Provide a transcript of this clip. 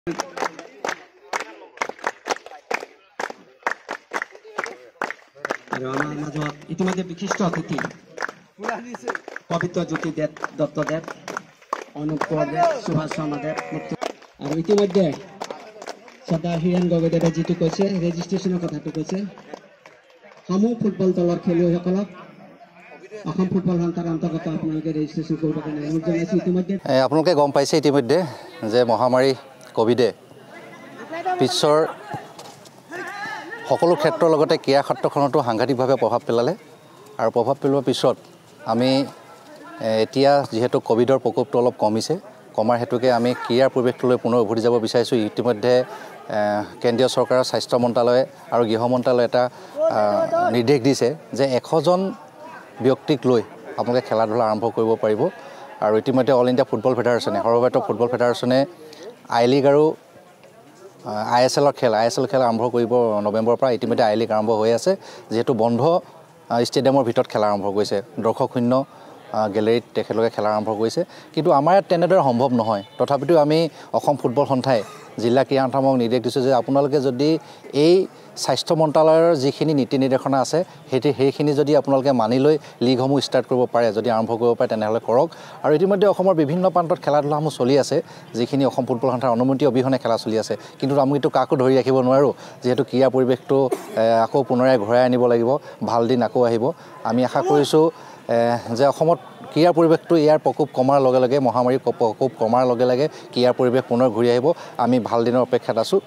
আৰু আমাৰ মাজত ইতিমধ্যে বিশিষ্ট অতিথি পবিত্ৰ জ্যোতি দত্তদেৱ, অনুপ দেৱ, সুভাষ শৰ্মাদেৱ আৰু ইতিমধ্যে সদা হিৰেণ গগৈদেৱে যিটো কৈছে ৰেজিষ্ট্ৰেশ্যনৰ কথাটো কৈছে। সমূহ ফুটবল দলৰ খেলুৱৈসকলক অসম ফুটবল সন্থাৰ অন্তৰ্গত আপোনালোকে ৰেজিষ্ট্ৰেশ্যন কৰিব কাৰণে অনুৰোধ জনাইছোঁ। ইতিমধ্যে আপোনালোকে গম পাইছে ইতিমধ্যে যে মহামাৰী কোভিডে বিশ্বৰ সকলো ক্ষেত্ৰৰ লগতে ক্ৰীড়া ক্ষেত্ৰখনতো সাংঘাতিকভাৱে প্ৰভাৱ পেলালে আৰু প্ৰভাৱ পেলোৱাৰ পিছত আমি এতিয়া যিহেতু কোভিডৰ প্ৰকোপটো অলপ কমিছে, কমাৰ হেতুকে আমি ক্ৰীড়াৰ পৰিৱেশটোলৈ পুনৰ উভতি যাব বিচাৰিছোঁ। ইতিমধ্যে কেন্দ্ৰীয় চৰকাৰৰ স্বাস্থ্য মন্ত্ৰালয়ে আৰু গৃহ মন্ত্ৰালয়ে এটা নিৰ্দেশ দিছে যে 100জন ব্যক্তিক লৈ আপোনালোকে খেলা ধূলা আৰম্ভ কৰিব পাৰিব। আৰু ইতিমধ্যে অল ইণ্ডিয়া ফুটবল ফেডাৰেশ্যনে, সৰ্বভাৰতীয় ফুটবল ফেডাৰেশ্যনে আই লিগ আৰু ISL খেল আৰম্ভ কৰিব নৱেম্বৰৰ পৰা। ইতিমধ্যে আই লিগ আৰম্ভ হৈ আছে, যিহেতু বন্ধ ষ্টেডিয়ামৰ ভিতৰত খেলা আৰম্ভ কৰিছে, দৰ্শক শূন্য গেলেৰীত তেখেতলোকে খেলা আৰম্ভ কৰিছে। কিন্তু আমাৰ ইয়াত তেনেদৰে সম্ভৱ নহয়। তথাপিতো আমি অসম ফুটবল সন্থাই জিলা ক্ৰীড়া সন্থামক নিৰ্দেশ দিছোঁ যে আপোনালোকে যদি এই স্বাস্থ্য মন্ত্ৰালয়ৰ যিখিনি নীতি নিৰ্দেশনা আছে সেইখিনি যদি আপোনালোকে মানি লৈ লীগসমূহ ষ্টাৰ্ট কৰিব পাৰে, যদি আৰম্ভ কৰিব পাৰে তেনেহ'লে কৰক। আৰু ইতিমধ্যে অসমৰ বিভিন্ন প্ৰান্তত খেলা ধূলাসমূহ চলি আছে, যিখিনি অসম ফুটবল সন্থাৰ অনুমতি অবিহনে খেলা চলি আছে। কিন্তু আমিতো কাকো ধৰি ৰাখিব নোৱাৰোঁ, যিহেতু ক্ৰীড়া পৰিৱেশটো আকৌ পুনৰাই ঘূৰাই আনিব লাগিব, ভাল দিন আকৌ আহিব। আমি আশা কৰিছোঁ যে অসমত ক্ৰীড়াৰ পৰিৱেশটো ইয়াৰ প্ৰকোপ কমাৰ লগে লগে, মহামাৰীৰ প্ৰকোপ কমাৰ লগে লগে ক্ৰীড়াৰ পৰিৱেশ পুনৰ ঘূৰি আহিব। আমি ভাল দিনৰ অপেক্ষাত আছোঁ।